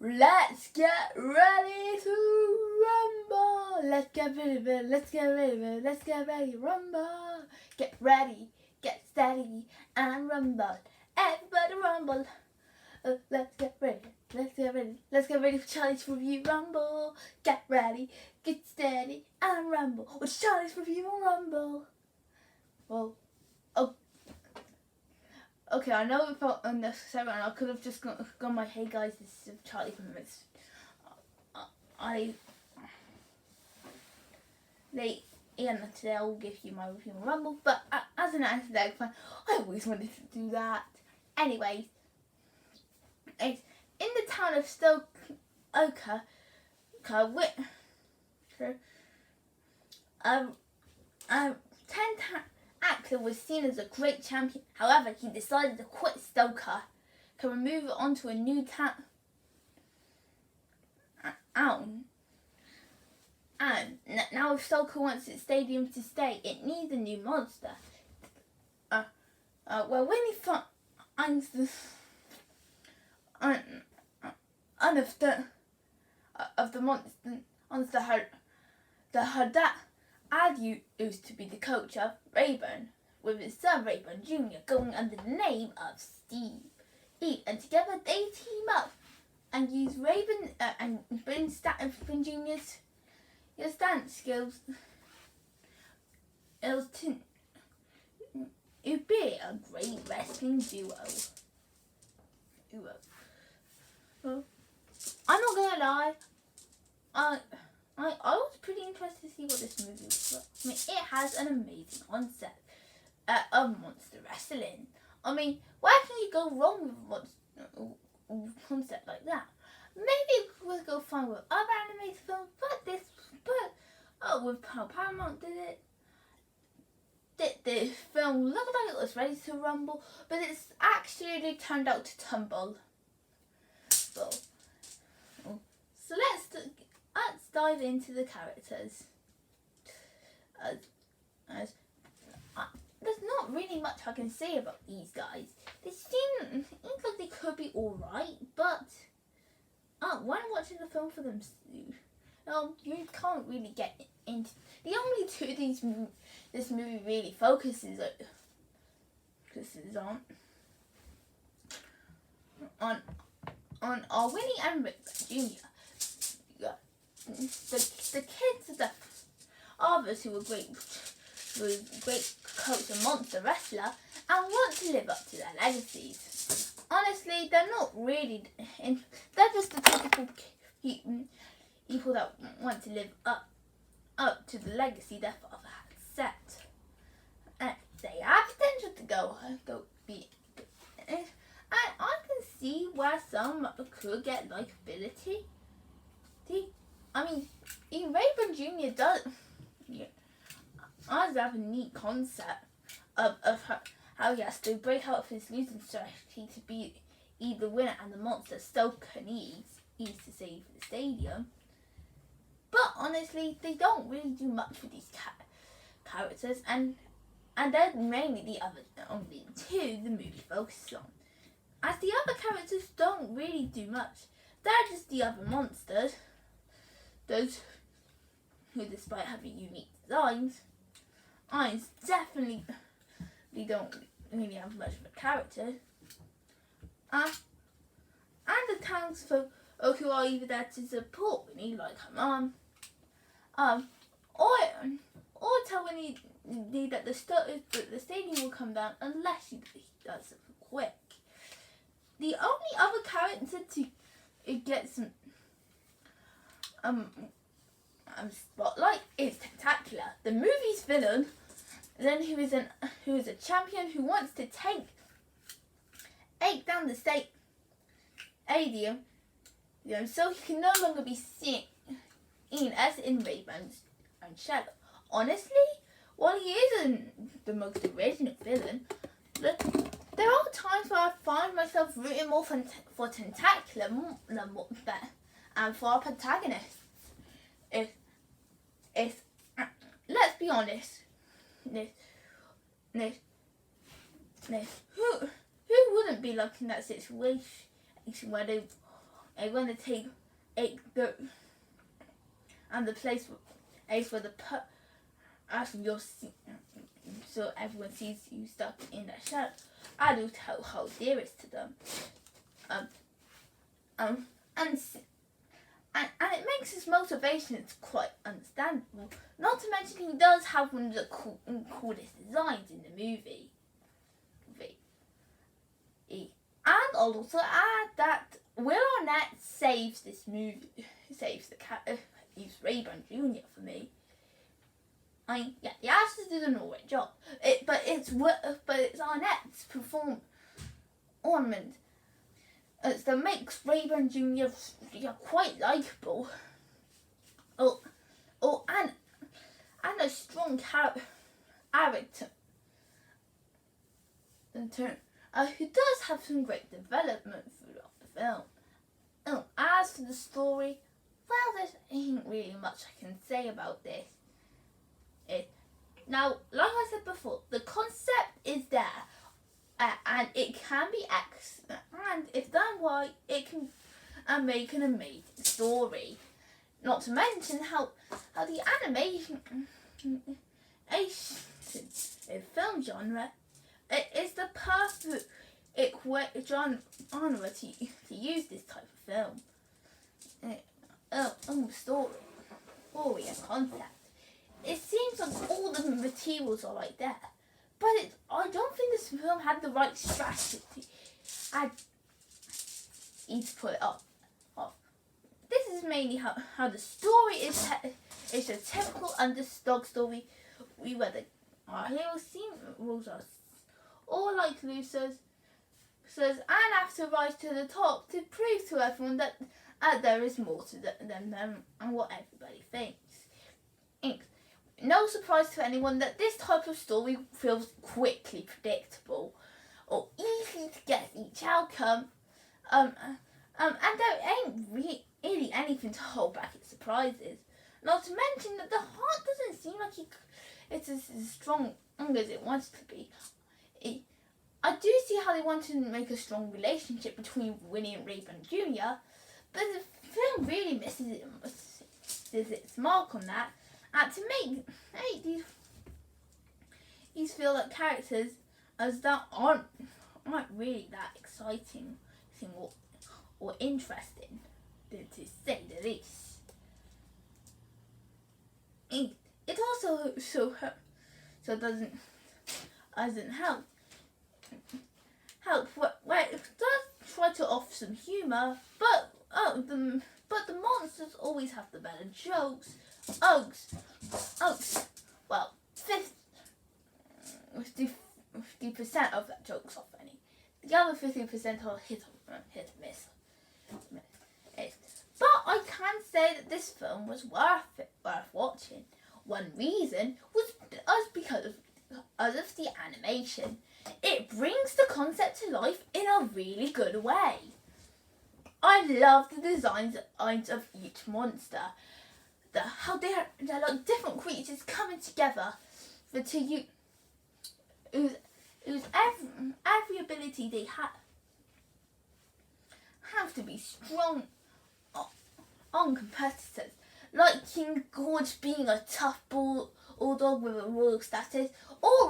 Let's get ready to rumble. Let's get ready, let's get ready, let's get ready, rumble. Get ready, get steady, and rumble. Everybody rumble. Let's get ready, let's get ready, let's get ready for Charlie's Review Rumble. Get ready, get steady, and rumble. It's Charlie's Review Rumble. Well, okay, I know it felt unnecessary, and I could have just gone my hey guys, this is Charlie from the Mix. Today I'll give you my review on Rumble, but as an anti-lag fan, I always wanted to do that. Anyways, it's in the town of Stoke-Oka, Actor was seen as a great champion. However, he decided to quit Stoker and move on to a new town. And now if Stoker wants its stadium to stay, it needs a new monster. When he finds the monster that Adu used to be the coach of Rayburn, with his son Rayburn Jr. going under the name of Steve. And together they team up and use Rayburn and Ben Jr.'s dance skills. It'll be a great wrestling duo. Well, I'm not gonna lie. I was pretty interested to see what this movie was about. I mean, it has an amazing concept of monster wrestling. I mean, where can you go wrong with a concept like that? Maybe we'll go find with other animated films, with how Paramount did it. The film looked like it was ready to rumble, but it's actually turned out to tumble. So let's dive into the characters. There's not really much I can say about these guys. They seem like they could be alright, but when watching the film for them, you can't really get into. The only two things this movie really focuses on are Winnie and Rick Jr. The kids are the others who were great coach and monster wrestler and want to live up to their legacies. Honestly, they're not really. They're just the typical people that want to live up to the legacy their father had set. They have potential to go be. And I can see where some could get likability. I mean, even Rayburn Jr. does have a neat concept of how he has to break out of his losing strategy to be the winner and the monster Stoker needs to save the stadium. But honestly, they don't really do much with these characters, and they're mainly the only two the movie focuses on. As the other characters don't really do much, they're just the other monsters. Those who, despite having unique designs, definitely don't really have much of a character. And the townsfolk who are either there to support Winnie, like her mum, or tell Winnie that the stadium will come down unless she does it quick. The only other character to get some spotlight is Tentacular, the movie's villain. Then who is a champion who wants to take down the stadium, so he can no longer be seen as in Rayburn's own shadow. Honestly, while he isn't the most original villain, there are times where I find myself rooting more for Tentacular and for our protagonists. If let's be honest, who wouldn't be like in that situation where they I'm going to take the and the place is where the as you'll see, so everyone sees you stuck in that shadow. I do tell how dear it's to them. And it makes his motivations quite understandable. Not to mention he does have one of the coolest designs in the movie. And I'll also add that Will Arnett saves this movie, saves the Eves Rayburn Jr. for me. Yeah, the actors did an alright job. But it's Arnett's ornament that makes Rayburn Jr. Quite likable. And a strong character. Who does have some great development throughout the film. As for the story, well, there ain't really much I can say about this. Now, like I said before, the concept is there, and it can be excellent, and if done right, it can make an amazing story. Not to mention how the animation film genre is the perfect genre to use this type of film. Story and concept. It seems like all the materials are like there, but I don't think this film had the right strategy. I need to put it off. This is mainly how the story is. It's a typical underdog story where our heroes seem rules are all like losers, and have to rise to the top to prove to everyone that there is more to them and what everybody thinks. No surprise to anyone that this type of story feels quickly predictable or easy to guess each outcome. And there ain't really anything to hold back its surprises. Not to mention that the heart doesn't seem like it's as strong as it wants to be. I do see how they want to make a strong relationship between Winnie and Rayburn Jr., but the film really misses its mark on that. And to make these feel like characters as that aren't really that exciting or interesting, to say the least. It also doesn't help where it does try to offer some humour, but the monsters always have the better jokes. Well, 50% of that joke's off any. The other 50% are hit and miss. But I can say that this film was worth watching. One reason was because of the animation. It brings the concept to life in a really good way. I love the designs of each monster. How they're like different creatures coming together to use every ability they have to be strong on competitors. Like King Gorge being a tough bulldog with a royal status, or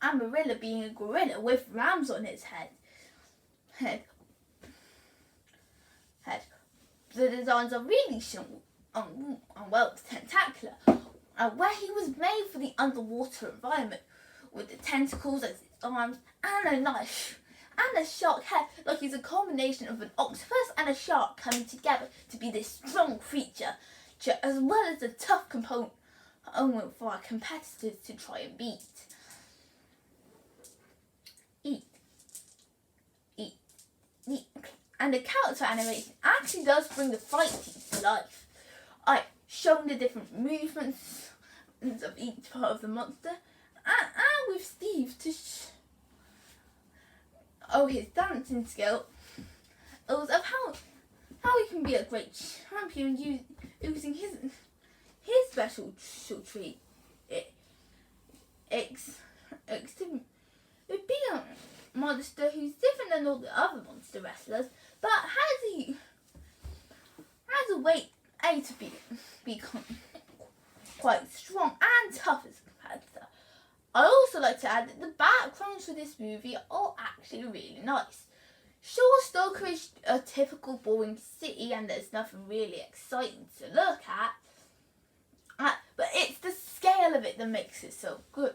Amarilla being a gorilla with rams on its head. The designs are really tentacular, where he was made for the underwater environment, with the tentacles as its arms and a knife and a shark head, like he's a combination of an octopus and a shark coming together to be this strong creature, as well as a tough component for our competitors to try and beat. And the character animation actually does bring the fight scenes to life. Showing the different movements of each part of the monster, and with Steve to his dancing skill, of how he can be a great champion using his special treat. It'd be a monster who's different than all the other monster wrestlers, but made to become quite strong and tough as a competitor. I also like to add that the backgrounds for this movie are actually really nice. Sure, Stoker is a typical boring city and there's nothing really exciting to look at, but it's the scale of it that makes it so good.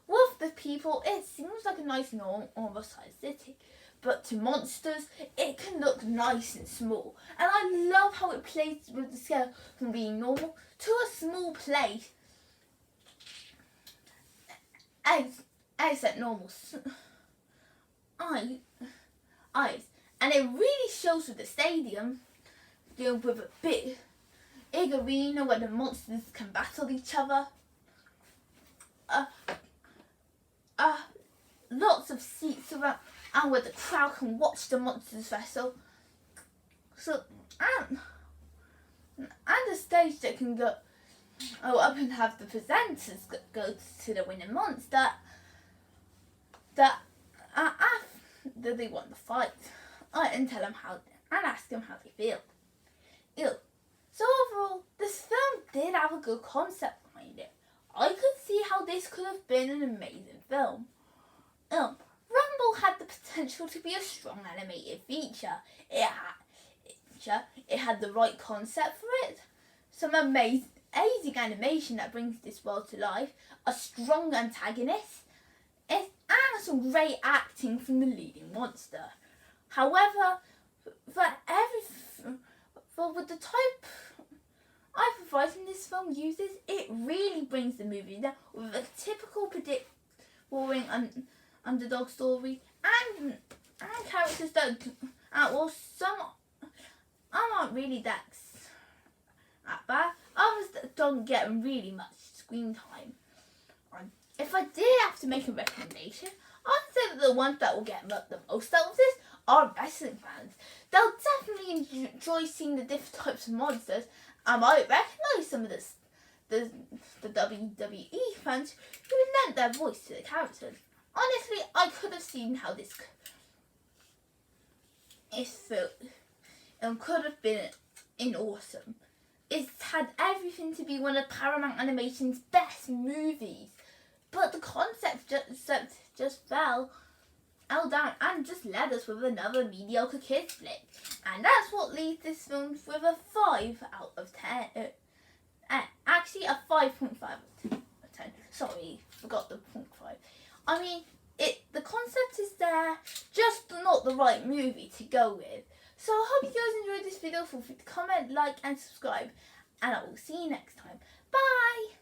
With the people, it seems like a nice normal sized city, but to monsters, it can look nice and small. And I love how it plays with the scale from being normal to a small place. Except normal eyes. And it really shows with the stadium, with a big arena where the monsters can battle each other. Lots of seats around and where the crowd can watch the monsters wrestle. So and the stage that can go up and have the presenters go to the winning monster that after they won the fight and tell them and ask them how they feel. So overall, this film did have a good concept behind it. I could see how this could have been an amazing film. Rumble had the potential to be a strong animated feature. It had the right concept for it, some amazing animation that brings this world to life, a strong antagonist, and some great acting from the leading monster. However, with the type of writing this film uses, it really brings the movie down with a typical boring underdog story and characters that some aren't really that bad. Others that don't get really much screen time. If I did have to make a recommendation, I'd say that the ones that will get the most out of this are wrestling fans. They'll definitely enjoy seeing the different types of monsters and might recognise some of the WWE fans who lent their voice to the characters. Honestly, I could have seen how this could have been awesome. It's had everything to be one of Paramount Animation's best movies, but the concept just fell down and just led us with another mediocre kids flick. And that's what leaves this film with a 5 out of 10. Actually, a 5.5 out of 10. Sorry, forgot the 0.5. I mean, the concept is there, just not the right movie to go with. So I hope you guys enjoyed this video. Feel free to comment, like and subscribe. And I will see you next time. Bye!